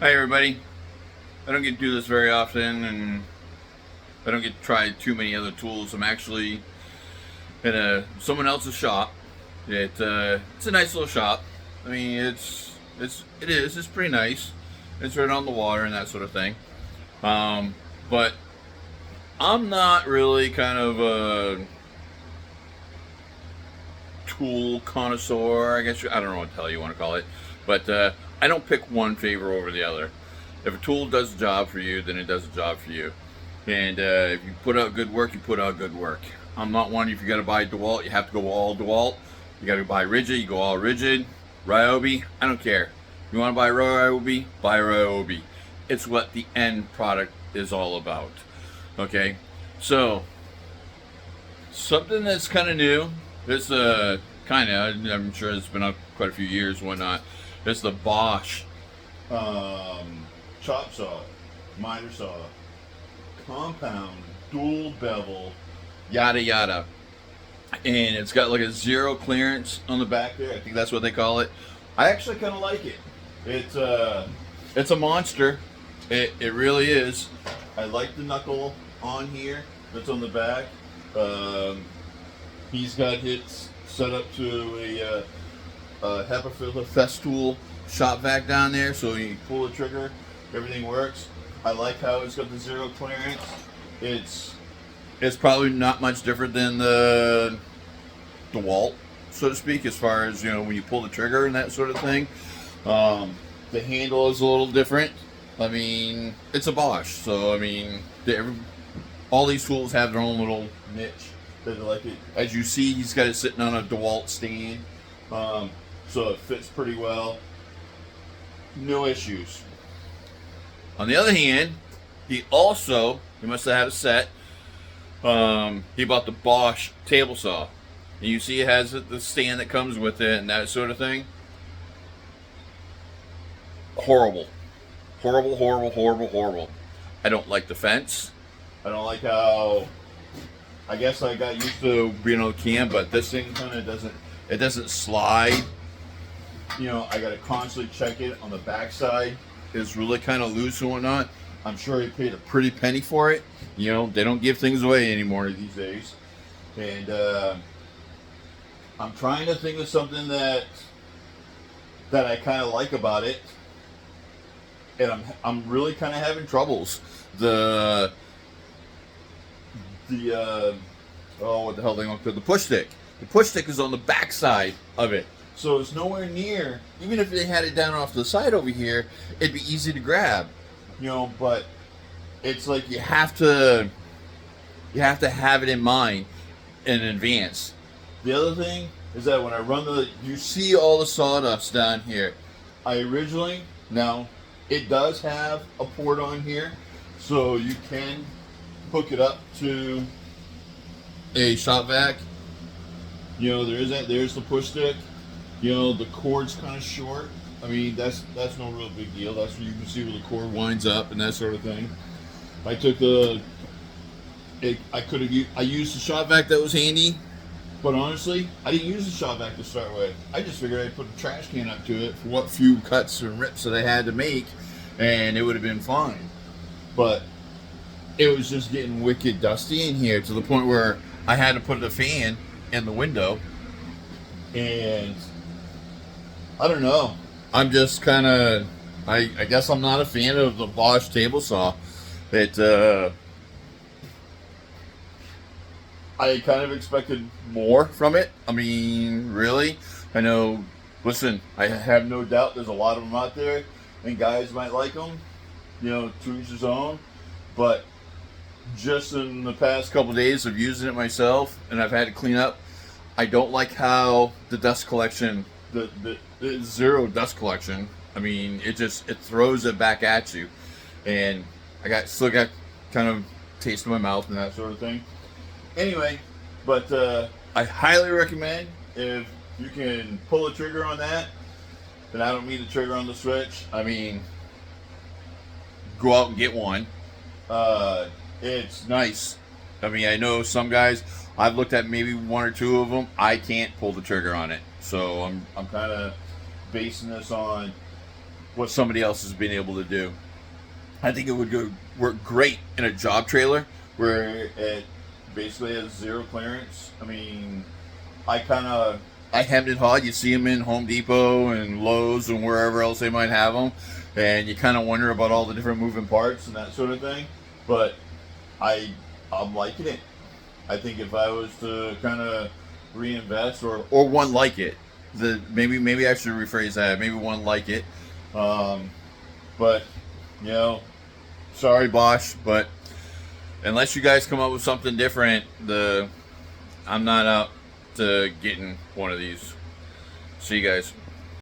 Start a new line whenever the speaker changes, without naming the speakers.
Hi everybody. I don't get to do this very often, and I don't get to try too many other tools. I'm actually in someone else's shop. It's a nice little shop. I mean, it's pretty nice. It's right on the water and that sort of thing. But I'm not really kind of a tool connoisseur. I don't know what the hell you want to call it, but I don't pick one favor over the other. If a tool does a job for you, then it does a job for you. And if you put out good work, you put out good work. I'm not one. If you got to buy DeWalt, you have to go all DeWalt. You got to buy rigid, you go all rigid. Ryobi, I don't care. You want to buy Ryobi, buy Ryobi. It's what the end product is all about. Okay, so something that's kind of new. This kind of, I'm sure it's been up quite a few years, whatnot. It's the Bosch chop saw, miter saw, compound, dual bevel, yada yada. And it's got like a zero clearance on the back there. I think that's what they call it. I actually kind of like it. It's a monster. It really is. I like the knuckle on here that's on the back. He's got it set up to a HEPA Festool shop vac down there, so you pull the trigger, everything works. I like how it's got the zero clearance. It's probably not much different than the DeWalt, so to speak, as far as when you pull the trigger and that sort of thing. The handle is a little different. I mean, it's a Bosch, so I mean, all these tools have their own little niche. Like it, as you see, he's got it sitting on a DeWalt stand, so it fits pretty well. No issues. On the other hand, he must have had a set. He bought the Bosch Tablesaw, and you see it has the stand that comes with it and that sort of thing. Horrible, horrible, horrible, horrible, horrible. I don't like the fence. I don't like how. I guess I got used to being on the cam, but this thing kind of doesn't slide. I got to constantly check it on the backside. It's really kind of loose and whatnot. I'm sure he paid a pretty penny for it. They don't give things away anymore these days. And I'm trying to think of something that I kind of like about it. And I'm really kind of having troubles. What the hell they want to the push stick. The push stick is on the back side of it, so it's nowhere near. Even if they had it down off to the side over here, it'd be easy to grab, But it's like you have to have it in mind in advance. The other thing is that when I run you see all the sawdust down here. Now it does have a port on here, so you can hook it up to a shop vac. There's the push stick. The cord's kind of short. I mean, that's no real big deal. That's where you can see where the cord winds up and that sort of thing. I used the shop vac that was handy, but honestly, I didn't use the shop vac to start with. I just figured I'd put a trash can up to it for what few cuts and rips that I had to make, and it would have been fine. But it was just getting wicked dusty in here to the point where I had to put the fan in the window. And I don't know. I'm just kind of, I guess I'm not a fan of the Bosch table saw. I kind of expected more from it. I mean, really? I know, listen, I have no doubt there's a lot of them out there, and guys might like them, to each his own. But just in the past couple of days of using it myself, and I've had to clean up, I don't like how the dust collection, the zero dust collection, I mean, it throws it back at you. And still got kind of taste in my mouth and that sort of thing. Anyway, but I highly recommend, if you can pull the trigger on that, and I don't mean the trigger on the switch, I mean, go out and get one. It's nice. I mean, I know some guys, I've looked at maybe one or two of them, I can't pull the trigger on it. So I'm kind of basing this on what somebody else has been able to do. I think it would work great in a job trailer where it basically has zero clearance. I mean, I hemmed and hawed. You see them in Home Depot and Lowe's and wherever else they might have them, and you kind of wonder about all the different moving parts and that sort of thing. But I'm liking it. I think if I was to kind of reinvest or one like it, maybe I should rephrase that. Maybe one like it. But you know, sorry Bosch, but unless you guys come up with something different, I'm not out to getting one of these. See you guys.